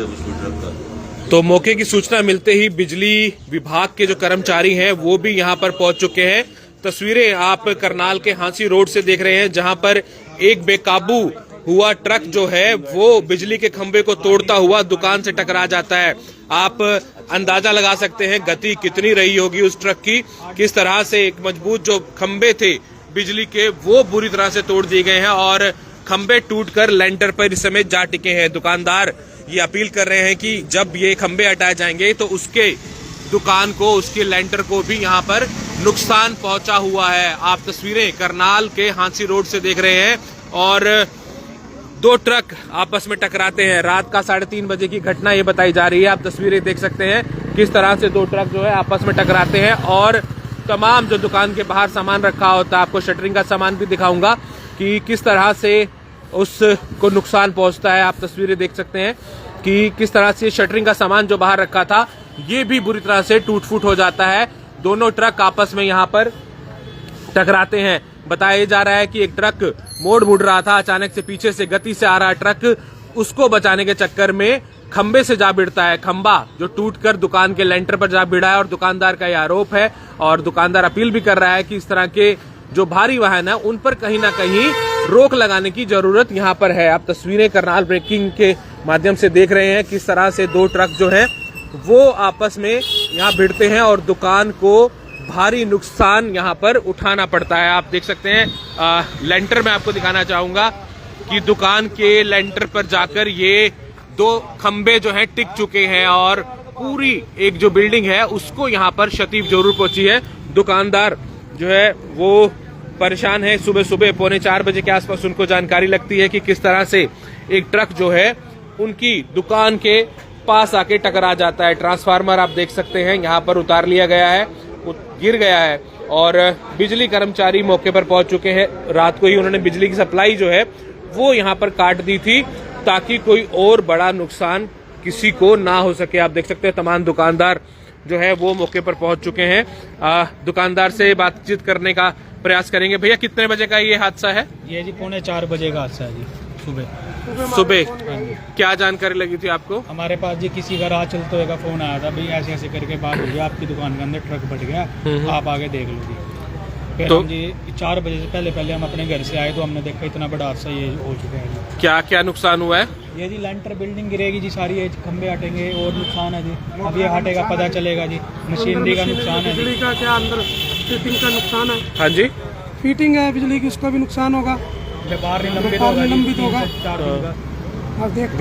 है उसमें ट्रक का। तो मौके की सूचना मिलते ही बिजली विभाग के जो कर्मचारी हैं वो भी यहां पर पहुंच चुके हैं। तस्वीरें आप करनाल के हांसी रोड से देख रहे हैं, जहां पर एक बेकाबू हुआ ट्रक जो है वो बिजली के खंभे को तोड़ता हुआ दुकान से टकरा जाता है। आप अंदाजा लगा सकते हैं गति कितनी रही होगी उस ट्रक की, किस तरह से एक मजबूत जो खंभे थे बिजली के वो बुरी तरह से तोड़ दिए गए हैं और खंभे टूटकर लेंटर पर इस समय जा टिके हैं। दुकानदार ये अपील कर रहे हैं कि जब ये खंभे हटाए जाएंगे तो उसके दुकान को, उसके लेंटर को भी यहाँ पर नुकसान पहुंचा हुआ है। आप तस्वीरें करनाल के हांसी रोड से देख रहे हैं और दो ट्रक आपस में टकराते हैं। रात का 3:30 बजे की घटना ये बताई जा रही है। आप तस्वीरें देख सकते हैं किस तरह से दो ट्रक जो है आपस में टकराते हैं और तमाम जो दुकान के बाहर सामान रखा होता है, आपको शटरिंग का सामान भी दिखाऊंगा कि किस तरह से उसको नुकसान पहुंचता है। आप तस्वीरें देख सकते हैं कि किस तरह से शटरिंग का सामान जो बाहर रखा था ये भी बुरी तरह से टूट फूट हो जाता है। दोनों ट्रक आपस में यहाँ पर टकराते हैं। बताया जा रहा है कि एक ट्रक मोड़ मुड़ रहा था, अचानक से पीछे से गति से आ रहा ट्रक उसको बचाने के चक्कर में खंबे से जा भिड़ता है। खंबा जो टूटकर दुकान के लेंटर पर जा भिड़ा है और दुकानदार का यह आरोप है और दुकानदार अपील भी कर रहा है कि इस तरह के जो भारी वाहन है उन पर कहीं ना कहीं रोक लगाने की जरूरत यहाँ पर है। आप तस्वीरें करनाल ब्रेकिंग के माध्यम से देख रहे हैं किस तरह से दो ट्रक जो है वो आपस में यहाँ भिड़ते हैं और दुकान को भारी नुकसान यहाँ पर उठाना पड़ता है। आप देख सकते हैं लेंटर में आपको दिखाना चाहूंगा कि दुकान के लेंटर पर जाकर ये दो खंबे जो हैं टिक चुके हैं और पूरी एक जो बिल्डिंग है उसको यहाँ पर क्षति जरूर पहुंची है। दुकानदार जो है वो परेशान है। सुबह सुबह 3:45 बजे के आसपास उनको जानकारी लगती है कि किस तरह से एक ट्रक जो है उनकी दुकान के पास आके टकरा जाता है। ट्रांसफार्मर आप देख सकते हैं यहाँ पर उतार लिया गया है, वो गिर गया है और बिजली कर्मचारी मौके पर पहुंच चुके हैं। रात को ही उन्होंने बिजली की सप्लाई जो है वो यहाँ पर काट दी थी ताकि कोई और बड़ा नुकसान किसी को ना हो सके। आप देख सकते हैं तमाम दुकानदार जो है वो मौके पर पहुंच चुके हैं। दुकानदार से बातचीत करने का प्रयास करेंगे। भैया कितने बजे का ये हादसा है? ये जी 3:45 बजे का हादसा है जी, सुबह। क्या जानकारी लगी थी आपको? हमारे पास जी किसी का राह चलते हुए का फोन आया था, भाई ऐसे ऐसे करके बात हुई, आपकी दुकान के अंदर ट्रक फट गया, आप आगे देख लो जी। फिर तो हम जी 4 बजे से पहले हम अपने घर से आए तो हमने देखा इतना बड़ा हादसा ये हो चुका है जी। क्या क्या नुकसान हुआ है? ये जी लेंटर बिल्डिंग गिरेगी जी, सारी ये खंबे हटेंगे और नुकसान है जी। अब ये हटेगा पता चलेगा जी। मशीनरी का नुकसान है, बिजली का क्या अंदर फिटिंग का नुकसान है? हाँ जी, फिटिंग है बिजली की, उसका भी नुकसान होगा, व्यापार निलंबित व्यापार निलंबित होगा। होगा। आप देखते हैं